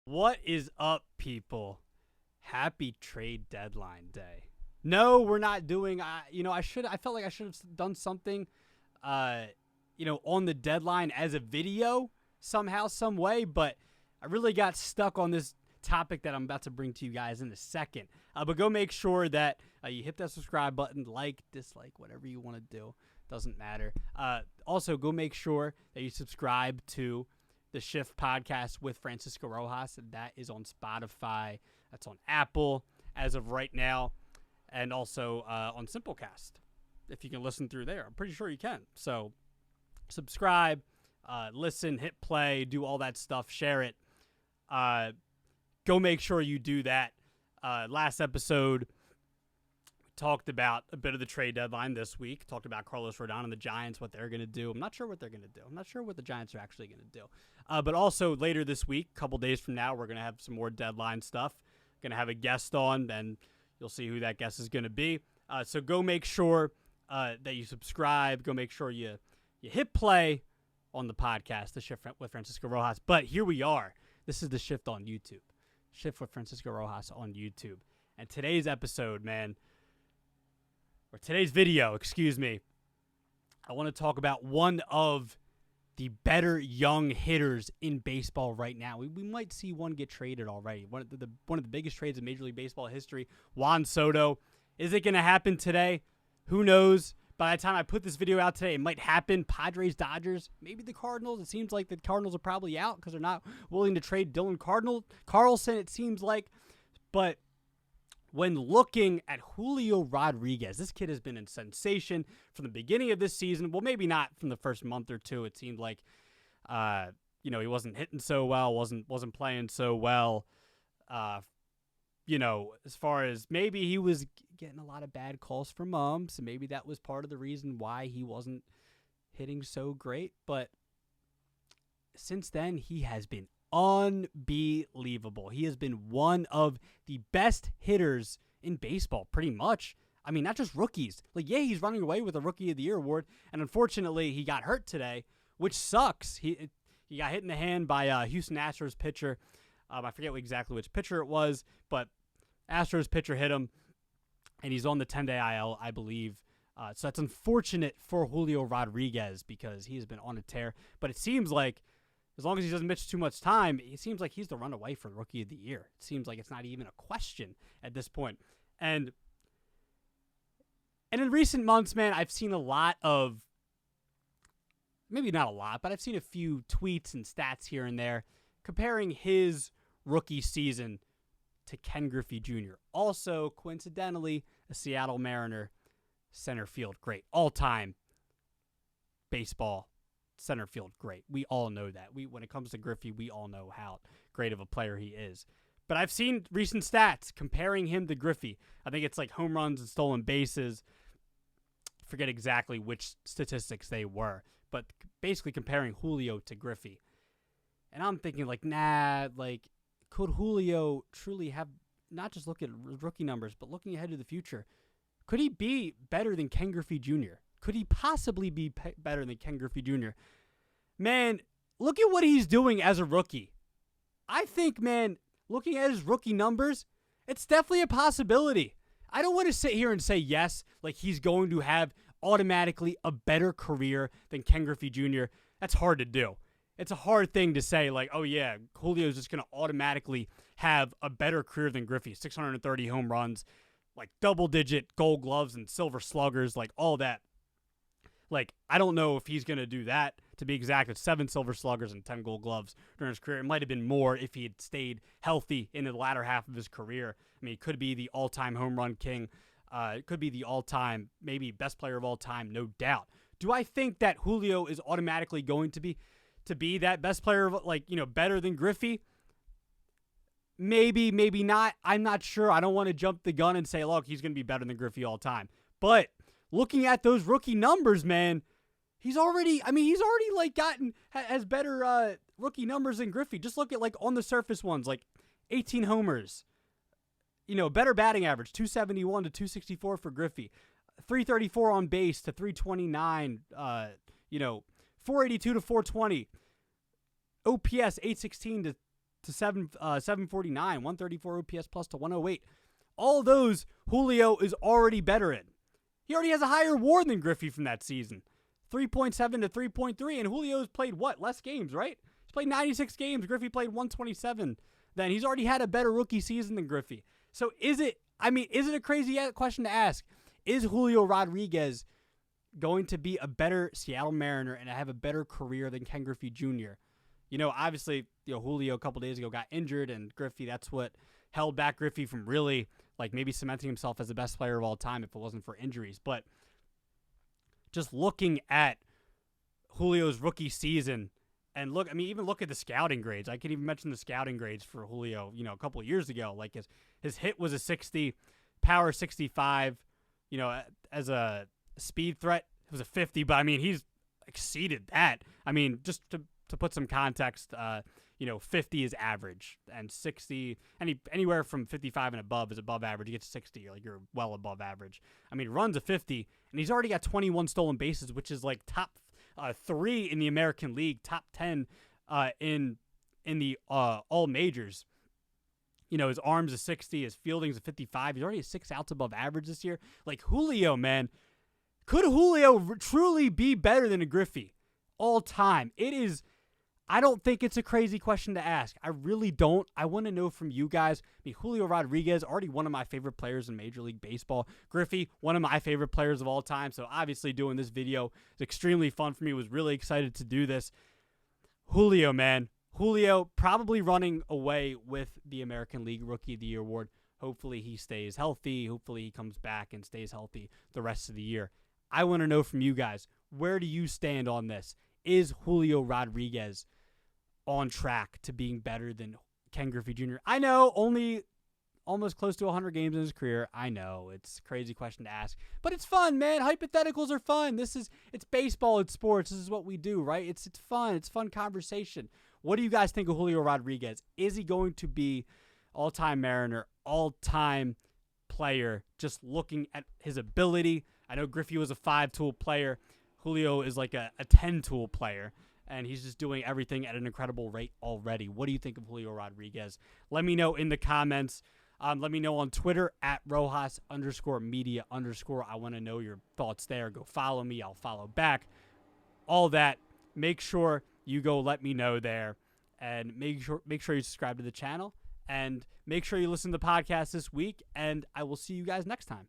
What is up, people? Happy trade deadline day. No, we're not doing. I felt like I should have done something, on the deadline as a video somehow, some way. But I really got stuck on this topic that I'm about to bring to you guys in a second. But go make sure that you hit that subscribe button, like, dislike, whatever you want to do. Doesn't matter. Also, go make sure that you subscribe to the Shift podcast with Francisco Rojas. That is on Spotify. That's on Apple as of right now. And also on Simplecast, if you can listen through there. I'm pretty sure you can. So subscribe, listen, hit play, do all that stuff, share it. Go make sure you do that. Last episode, we talked about a bit of the trade deadline this week. Talked about Carlos Rodon and the Giants, what they're going to do. I'm not sure what they're going to do. I'm not sure what the Giants are actually going to do. But also later this week, a couple days from now, we're going to have some more deadline stuff. Going to have a guest on, and you'll see who that guest is going to be. So go make sure that you subscribe. Go make sure you hit play on the podcast, The Shift with Francisco Rojas. But here we are. This is The Shift on YouTube. Shift with Francisco Rojas on YouTube. And today's episode, today's video, I want to talk about one of the better young hitters in baseball right now. We might see one get traded already. One of the biggest trades in Major League Baseball history, Juan Soto. Is it going to happen today? Who knows? By the time I put this video out today, it might happen. Padres, Dodgers, maybe the Cardinals. It seems like the Cardinals are probably out because they're not willing to trade Dylan Carlson, it seems like. But when looking at Julio Rodriguez, this kid has been a sensation from the beginning of this season. Well, maybe not from the first month or two. It seemed like, he wasn't hitting so well, wasn't playing so well. As far as maybe he was getting a lot of bad calls from umps, and maybe that was part of the reason why he wasn't hitting so great. But since then, he has been unbelievable. He has been one of the best hitters in baseball, pretty much. I mean, not just rookies. He's running away with a Rookie of the Year award, and unfortunately, he got hurt today, which sucks. He got hit in the hand by Houston Astros pitcher. I forget exactly which pitcher it was, but Astros pitcher hit him, and he's on the 10-day IL, I believe. So that's unfortunate for Julio Rodriguez because he has been on a tear. But it seems like as long as he doesn't miss too much time, it seems like he's the runaway for Rookie of the Year. It seems like it's not even a question at this point. And in recent months, man, I've seen a lot of, maybe not a lot, but I've seen a few tweets and stats here and there comparing his rookie season to Ken Griffey Jr. Also, coincidentally, a Seattle Mariner center field great. All-time baseball center field great. We all know that. When it comes to Griffey, we all know how great of a player he is. But I've seen recent stats comparing him to Griffey. I think it's like home runs and stolen bases. Forget exactly which statistics they were, but basically comparing Julio to Griffey. And I'm thinking could Julio truly have, not just look at rookie numbers, but looking ahead to the future, could he be better than Ken Griffey Jr.? Could he possibly be better than Ken Griffey Jr.? Man, look at what he's doing as a rookie. I think, man, looking at his rookie numbers, it's definitely a possibility. I don't want to sit here and say yes, like he's going to have automatically a better career than Ken Griffey Jr. That's hard to do. It's a hard thing to say, like, oh yeah, Julio's just going to automatically have a better career than Griffey. 630 home runs, like double-digit Gold Gloves and Silver Sluggers, like all that. Like, I don't know if he's going to do that. To be exact, it's 7 Silver Sluggers and 10 Gold Gloves during his career. It might have been more if he had stayed healthy in the latter half of his career. I mean, he could be the all-time home run king. It could be the all-time, maybe best player of all time, no doubt. Do I think that Julio is automatically going to be that best player, better than Griffey? Maybe, maybe not. I'm not sure. I don't want to jump the gun and say, look, he's going to be better than Griffey all time. But looking at those rookie numbers, man, he's already has better rookie numbers than Griffey. Just look at on the surface ones, 18 homers. Better batting average, 271 to 264 for Griffey. 334 on base to 329, 482 to 420. OPS 816 to to 749, 134 OPS plus to 108. All those Julio is already better in. He already has a higher WAR than Griffey from that season. 3.7 to 3.3, and Julio's played what? Less games, right? He's played 96 games. Griffey played 127. Then he's already had a better rookie season than Griffey. So is it a crazy question to ask? Is Julio Rodriguez going to be a better Seattle Mariner and have a better career than Ken Griffey Jr.? Obviously, Julio a couple days ago got injured, and Griffey, that's what held back Griffey from really, maybe cementing himself as the best player of all time if it wasn't for injuries. But just looking at Julio's rookie season, and even look at the scouting grades. I could even mention the scouting grades for Julio, a couple of years ago. Like his hit was a 60, power 65, as a speed threat, it was a 50, but he's exceeded that. Just to put some context, 50 is average, and 60, anywhere from 55 and above is above average. You get to 60, you're well above average. Runs a 50, and he's already got 21 stolen bases, which is top 3 in the American League, top 10 in the all majors. His arm's a 60, his fielding's a 55. He's already 6 outs above average this year. Julio, man, could Julio truly be better than a Griffey all time? I don't think it's a crazy question to ask. I really don't. I want to know from you guys. Julio Rodriguez, already one of my favorite players in Major League Baseball. Griffey, one of my favorite players of all time. So obviously doing this video is extremely fun for me. Was really excited to do this. Julio, man. Julio probably running away with the American League Rookie of the Year award. Hopefully he stays healthy. Hopefully he comes back and stays healthy the rest of the year. I want to know from you guys, where do you stand on this? Is Julio Rodriguez on track to being better than Ken Griffey Jr.? I know, only almost close to 100 games in his career. I know, it's a crazy question to ask. But it's fun, man. Hypotheticals are fun. It's baseball, it's sports. This is what we do, right? It's fun. It's fun conversation. What do you guys think of Julio Rodriguez? Is he going to be all-time Mariner, all-time player, just looking at his ability? I know Griffey was a 5-tool player. Julio is like a 10-tool player, and he's just doing everything at an incredible rate already. What do you think of Julio Rodriguez? Let me know in the comments. Let me know on Twitter at Rojas_media_. I want to know your thoughts there. Go follow me. I'll follow back. All that. Make sure you go let me know there. And make sure you subscribe to the channel. And make sure you listen to the podcast this week. And I will see you guys next time.